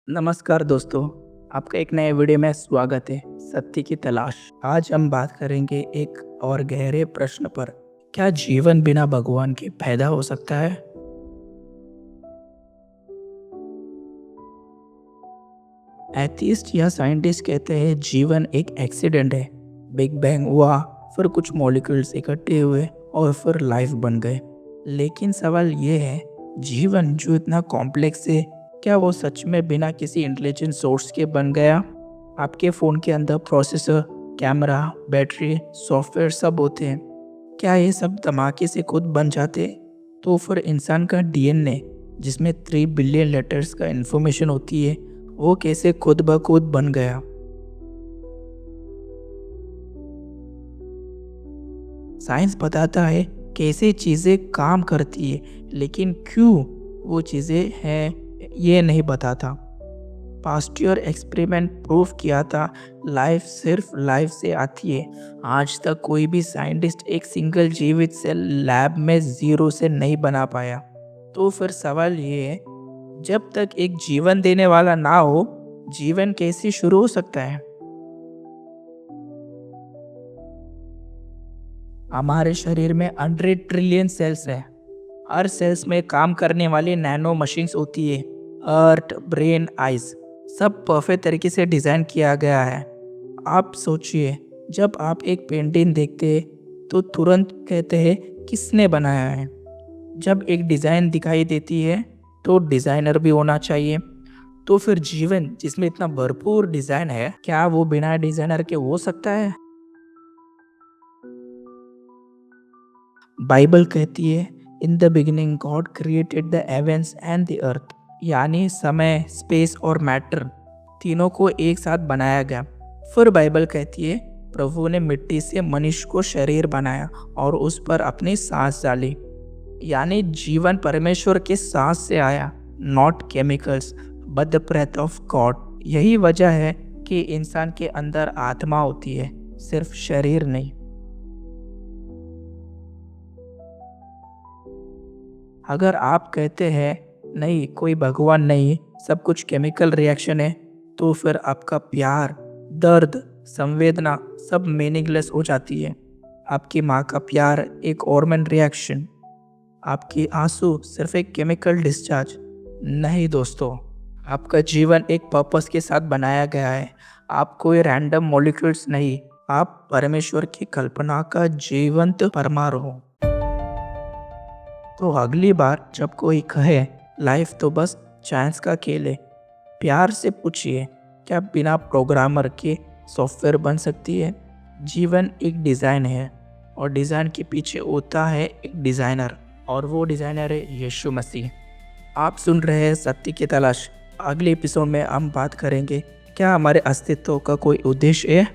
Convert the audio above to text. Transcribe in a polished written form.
नमस्कार दोस्तों, आपका एक नए वीडियो में स्वागत है। सत्य की तलाश। आज हम बात करेंगे एक और गहरे प्रश्न पर। क्या जीवन बिना भगवान के पैदा हो सकता है? एथिस्ट या साइंटिस्ट कहते हैं जीवन एक एक्सीडेंट है। बिग बैंग हुआ, फिर कुछ मॉलिक्यूल्स इकट्ठे हुए और फिर लाइफ बन गए। लेकिन सवाल ये है, जीवन जो इतना कॉम्प्लेक्स है, क्या वो सच में बिना किसी इंटेलिजेंट सोर्स के बन गया? आपके फ़ोन के अंदर प्रोसेसर, कैमरा, बैटरी, सॉफ्टवेयर सब होते हैं। क्या ये सब धमाके से खुद बन जाते? तो फिर इंसान का डीएनए, जिसमें 3 बिलियन लेटर्स का इन्फॉर्मेशन होती है, वो कैसे खुद ब खुद बन गया? साइंस बताता है कैसे चीज़ें काम करती है, लेकिन क्यों वो चीज़ें हैं ये नहीं बताता। पास्टियर एक्सपेरिमेंट प्रूव किया था लाइफ सिर्फ लाइफ से आती है। आज तक कोई भी साइंटिस्ट एक सिंगल जीवित सेल लैब में ज़ीरो से नहीं बना पाया। तो फिर सवाल ये है, जब तक एक जीवन देने वाला ना हो, जीवन कैसे शुरू हो सकता है? हमारे शरीर में 100 ट्रिलियन सेल्स हैं। हर सेल्स में काम करने वाली नैनो मशीन्स होती है। हार्ट, ब्रेन, आइज सब परफेक्ट तरीके से डिज़ाइन किया गया है। आप सोचिए, जब आप एक पेंटिंग देखते हैं तो तुरंत कहते हैं किसने बनाया है। जब एक डिज़ाइन दिखाई देती है तो डिज़ाइनर भी होना चाहिए। तो फिर जीवन जिसमें इतना भरपूर डिज़ाइन है, क्या वो बिना डिज़ाइनर के हो सकता है? बाइबल कहती है, in the beginning God created the heavens and the earth. यानी समय, स्पेस और मैटर तीनों को एक साथ बनाया गया। फिर बाइबल कहती है, प्रभु ने मिट्टी से मनुष्य को शरीर बनाया और उस पर अपनी सांस डाली। यानी जीवन परमेश्वर के सांस से आया, not chemicals but the breath of God. यही वजह है कि इंसान के अंदर आत्मा होती है, सिर्फ शरीर नहीं। अगर आप कहते हैं नहीं, कोई भगवान नहीं, सब कुछ केमिकल रिएक्शन है, तो फिर आपका प्यार, दर्द, संवेदना सब मीनिंगलेस हो जाती है। आपकी माँ का प्यार एक हार्मोन रिएक्शन, आपकी आंसू सिर्फ एक केमिकल डिस्चार्ज नहीं दोस्तों। आपका जीवन एक पर्पस के साथ बनाया गया है। आप कोई रैंडम मॉलिक्यूल्स नहीं, आप परमेश्वर की कल्पना का जीवंत परमाणु हो। तो अगली बार जब कोई कहे लाइफ तो बस चांस का खेल है, प्यार से पूछिए, क्या बिना प्रोग्रामर के सॉफ्टवेयर बन सकती है? जीवन एक डिज़ाइन है और डिज़ाइन के पीछे होता है एक डिज़ाइनर, और वो डिज़ाइनर है यीशु मसीह। आप सुन रहे हैं सत्य की तलाश। अगले एपिसोड में हम बात करेंगे, क्या हमारे अस्तित्व का कोई उद्देश्य है?